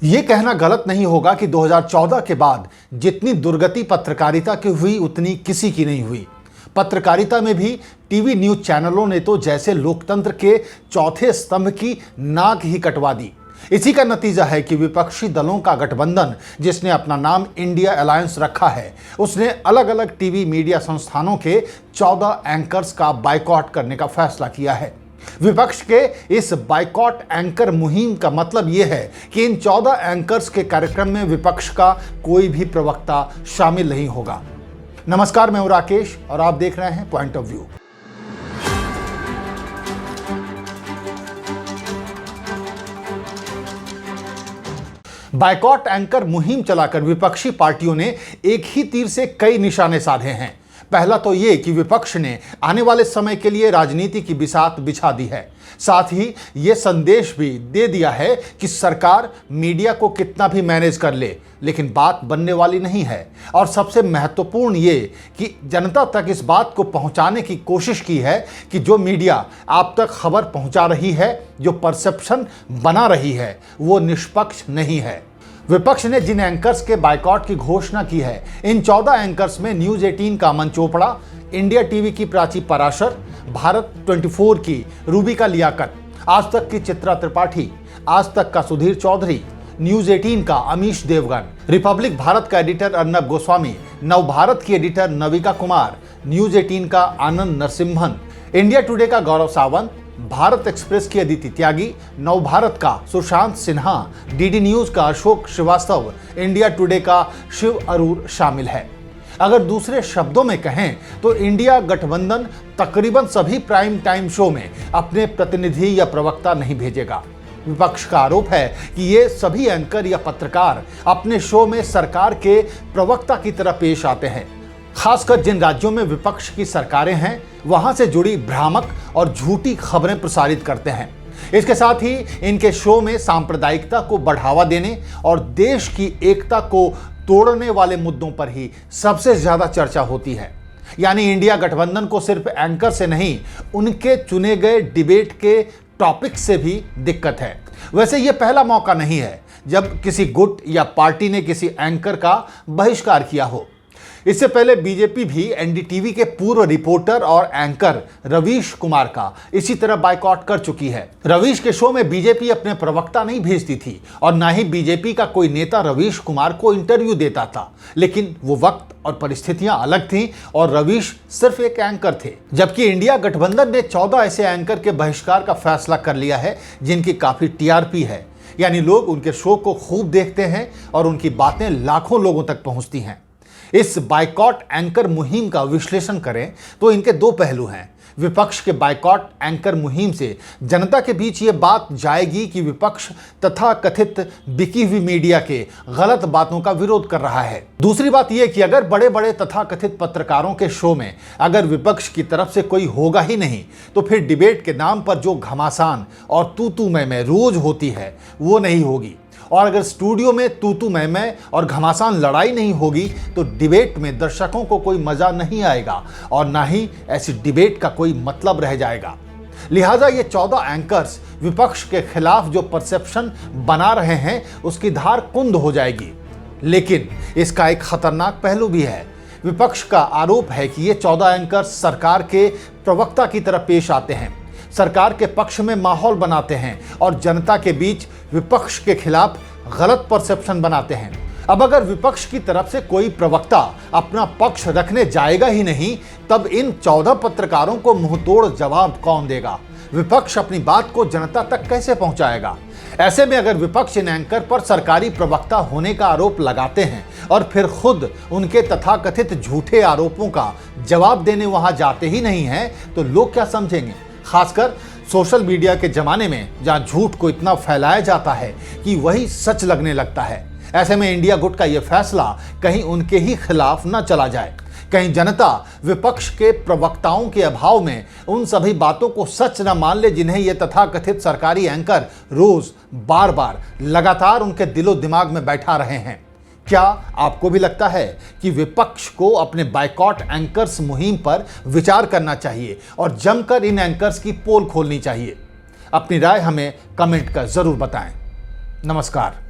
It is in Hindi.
ये कहना गलत नहीं होगा कि 2014 के बाद जितनी दुर्गति पत्रकारिता की हुई उतनी किसी की नहीं हुई। पत्रकारिता में भी टीवी न्यूज चैनलों ने तो जैसे लोकतंत्र के चौथे स्तंभ की नाक ही कटवा दी। इसी का नतीजा है कि विपक्षी दलों का गठबंधन, जिसने अपना नाम इंडिया अलायंस रखा है, उसने अलग अलग टीवी मीडिया संस्थानों के 14 एंकर्स का बायकॉट करने का फैसला किया है। विपक्ष के इस बायकॉट एंकर मुहिम का मतलब यह है कि इन 14 एंकर्स के कार्यक्रम में विपक्ष का कोई भी प्रवक्ता शामिल नहीं होगा। नमस्कार, मैं हूं राकेश और आप देख रहे हैं point of view. Boycott anchor मुहिम चलाकर विपक्षी पार्टियों ने एक ही तीर से कई निशाने साधे हैं। पहला तो ये कि विपक्ष ने आने वाले समय के लिए राजनीति की बिसात बिछा दी है। साथ ही ये संदेश भी दे दिया है कि सरकार मीडिया को कितना भी मैनेज कर ले, लेकिन बात बनने वाली नहीं है। और सबसे महत्वपूर्ण ये कि जनता तक इस बात को पहुंचाने की कोशिश की है कि जो मीडिया आप तक खबर पहुंचा रही है, जो परसेप्शन बना रही है, वो निष्पक्ष नहीं है। विपक्ष ने जिन एंकर्स के बायकॉट की घोषणा की है, इन 14 एंकर्स में न्यूज 18 का अमन चोपड़ा, इंडिया टीवी की प्राची पराशर, भारत 24 की रूबिका लियाकत, आज तक की चित्रा त्रिपाठी, आज तक का सुधीर चौधरी, न्यूज 18 का अमीश देवगन, रिपब्लिक भारत का एडिटर अर्नब गोस्वामी, नव भारत की एडिटर नविका कुमार, न्यूज 18 का आनंद नरसिम्हन, इंडिया टुडे का गौरव सावंत, भारत एक्सप्रेस की अदिति त्यागी, नव भारत का सुशांत सिन्हा, डीडी न्यूज का अशोक श्रीवास्तव, इंडिया टुडे का शिव अरूर शामिल है। अगर दूसरे शब्दों में कहें तो इंडिया गठबंधन तकरीबन सभी प्राइम टाइम शो में अपने प्रतिनिधि या प्रवक्ता नहीं भेजेगा। विपक्ष का आरोप है कि ये सभी एंकर या पत्रकार अपने शो में सरकार के प्रवक्ता की तरह पेश आते हैं। खासकर जिन राज्यों में विपक्ष की सरकारें हैं, वहां से जुड़ी भ्रामक और झूठी खबरें प्रसारित करते हैं। इसके साथ ही इनके शो में सांप्रदायिकता को बढ़ावा देने और देश की एकता को तोड़ने वाले मुद्दों पर ही सबसे ज्यादा चर्चा होती है। यानी इंडिया गठबंधन को सिर्फ एंकर से नहीं, उनके चुने गए डिबेट के टॉपिक से भी दिक्कत है। वैसे यह पहला मौका नहीं है जब किसी गुट या पार्टी ने किसी एंकर का बहिष्कार किया हो। इससे पहले बीजेपी भी एनडीटीवी के पूर्व रिपोर्टर और एंकर रवीश कुमार का इसी तरह बायकॉट कर चुकी है। रवीश के शो में बीजेपी अपने प्रवक्ता नहीं भेजती थी और ना ही बीजेपी का कोई नेता रवीश कुमार को इंटरव्यू देता था, लेकिन वो वक्त और परिस्थितियां अलग थीं और रवीश सिर्फ एक एंकर थे। जबकि इंडिया गठबंधन ने 14 ऐसे एंकर के बहिष्कार का फैसला कर लिया है जिनकी काफी टीआरपी है, यानी लोग उनके शो को खूब देखते हैं और उनकी बातें लाखों लोगों तक पहुंचती हैं। इस बायकॉट एंकर मुहिम का विश्लेषण करें तो इनके दो पहलू हैं। विपक्ष के बायकॉट एंकर मुहिम से जनता के बीच ये बात जाएगी कि विपक्ष तथा कथित बिकी हुई मीडिया के गलत बातों का विरोध कर रहा है। दूसरी बात यह कि अगर बड़े बड़े तथा कथित पत्रकारों के शो में अगर विपक्ष की तरफ से कोई होगा ही नहीं, तो फिर डिबेट के नाम पर जो घमासान और तू मैं रोज होती है, वो नहीं होगी। और अगर स्टूडियो में तू मैं और घमासान लड़ाई नहीं होगी तो डिबेट में दर्शकों को कोई मजा नहीं आएगा और ना ही ऐसी डिबेट का कोई मतलब रह जाएगा। लिहाजा ये 14 एंकर्स विपक्ष के खिलाफ जो परसेप्शन बना रहे हैं, उसकी धार कुंद हो जाएगी। लेकिन इसका एक खतरनाक पहलू भी है। विपक्ष का आरोप है कि ये 14 एंकर्स सरकार के प्रवक्ता की तरह पेश आते हैं, सरकार के पक्ष में माहौल बनाते हैं और जनता के बीच विपक्ष के खिलाफ गलत परसेप्शन बनाते हैं। अब अगर विपक्ष की तरफ से कोई प्रवक्ता अपना पक्ष रखने जाएगा ही नहीं, तब इन 14 पत्रकारों को मुंहतोड़ जवाब कौन देगा? विपक्ष अपनी बात को जनता तक कैसे पहुंचाएगा? ऐसे में अगर विपक्ष इन एंकर पर सरकारी प्रवक्ता होने का आरोप लगाते हैं और फिर खुद उनके तथाकथित झूठे आरोपों का जवाब देने वहां जाते ही नहीं हैं, तो लोग क्या समझेंगे? खासकर सोशल मीडिया के जमाने में, जहां झूठ को इतना फैलाया जाता है कि वही सच लगने लगता है। ऐसे में इंडिया गुट का यह फैसला कहीं उनके ही खिलाफ न चला जाए, कहीं जनता विपक्ष के प्रवक्ताओं के अभाव में उन सभी बातों को सच न मान ले जिन्हें ये तथाकथित सरकारी एंकर रोज बार बार लगातार उनके दिलो दिमाग में बैठा रहे हैं। क्या आपको भी लगता है कि विपक्ष को अपने बायकॉट एंकर्स मुहिम पर विचार करना चाहिए और जमकर इन एंकर्स की पोल खोलनी चाहिए? अपनी राय हमें कमेंट कर जरूर बताएं। नमस्कार।